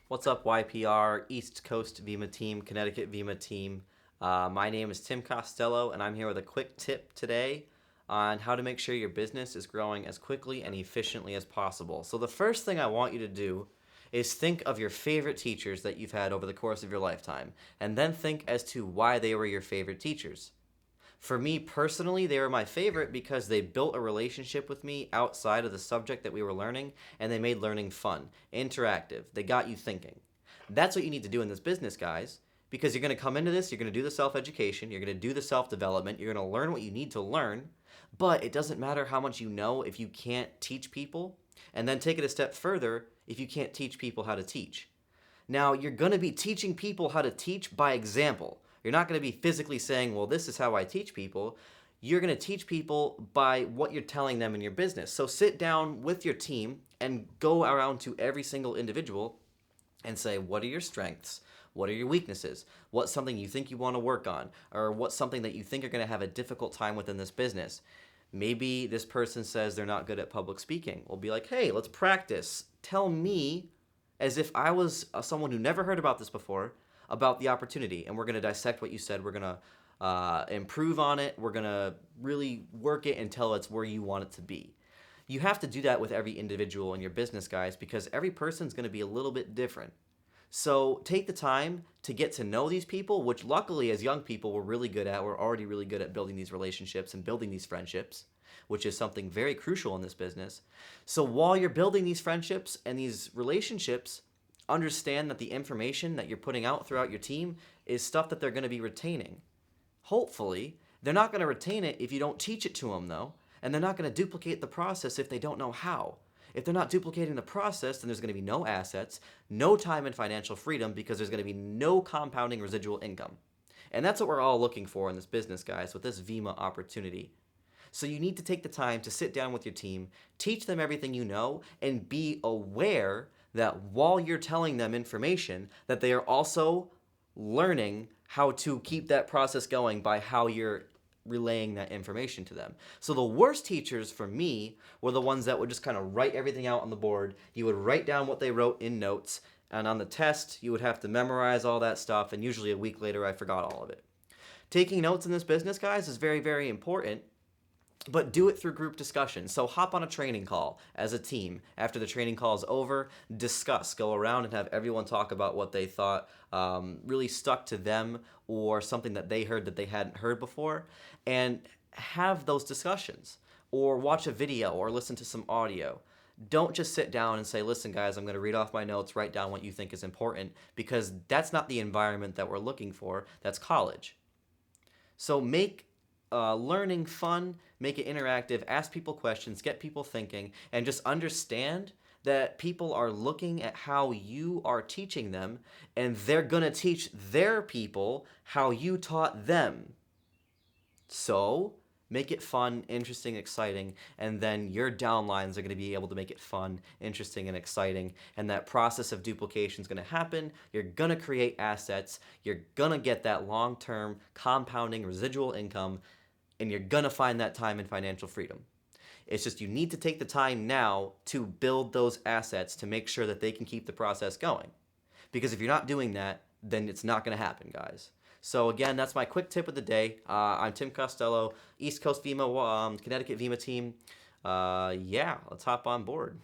What's up, YPR, East Coast VIMA team, Connecticut VIMA team? My name is Tim Costello, and I'm here with a quick tip today on how to make sure your business is growing as quickly and efficiently as possible. So the first thing I want you to do is think of your favorite teachers that you've had over the course of your lifetime, and then think as to why they were your favorite teachers. For me personally, they were my favorite because they built a relationship with me outside of the subject that we were learning, and they made learning fun, interactive. They got you thinking. That's what you need to do in this business, guys, because you're going to come into this, you're going to do the self-education, you're going to do the self-development, you're going to learn what you need to learn, but it doesn't matter how much you know if you can't teach people, and then take it a step further if you can't teach people how to teach. Now, you're going to be teaching people how to teach by example. You're not going to be physically saying, well, this is how I teach people. You're going to teach people by what you're telling them in your business. So sit down with your team and go around to every single individual and say, what are your strengths? What are your weaknesses? What's something you think you want to work on? Or what's something that you think you're going to have a difficult time with in this business? Maybe this person says they're not good at public speaking. We'll be like, hey, let's practice. Tell me, as if I was someone who never heard about this before, about the opportunity. And we're going to dissect what you said. We're going to improve on it. We're going to really work it until it's where you want it to be. You have to do that with every individual in your business, guys, because every person's going to be a little bit different. So take the time to get to know these people, which luckily as young people we're really good at. We're already really good at building these relationships and building these friendships, which is something very crucial in this business. So while you're building these friendships and these relationships, understand that the information that you're putting out throughout your team is stuff that they're going to be retaining. Hopefully, they're not going to retain it if you don't teach it to them, though, and they're not going to duplicate the process if they don't know how. If they're not duplicating the process, then there's going to be no assets, no time and financial freedom, because there's going to be no compounding residual income. And that's what we're all looking for in this business, guys, with this VIMA opportunity. So you need to take the time to sit down with your team, teach them everything you know, and be aware that while you're telling them information, that they are also learning how to keep that process going by how you're relaying that information to them. So the worst teachers for me were the ones that would just kind of write everything out on the board. You would write down what they wrote in notes, and on the test, you would have to memorize all that stuff, and usually a week later, I forgot all of it. Taking notes in this business, guys, is very, very important, but do it through group discussion. So hop on a training call as a team. After the training call is over, discuss. Go around and have everyone talk about what they thought really stuck to them or something that they heard that they hadn't heard before. And have those discussions. Or watch a video or listen to some audio. Don't just sit down and say, listen, guys, I'm going to read off my notes, write down what you think is important, because that's not the environment that we're looking for. That's college. So make learning fun, make it interactive, ask people questions, get people thinking, and just understand that people are looking at how you are teaching them, and they're going to teach their people how you taught them. So make it fun, interesting, exciting, and then your downlines are going to be able to make it fun, interesting, and exciting, and that process of duplication is going to happen. You're going to create assets. You're going to get that long-term compounding residual income, and you're going to find that time and financial freedom. It's just you need to take the time now to build those assets to make sure that they can keep the process going. Because if you're not doing that, then it's not going to happen, guys. So again, that's my quick tip of the day. I'm Tim Costello, East Coast VIMA, Connecticut VIMA team. Yeah, let's hop on board.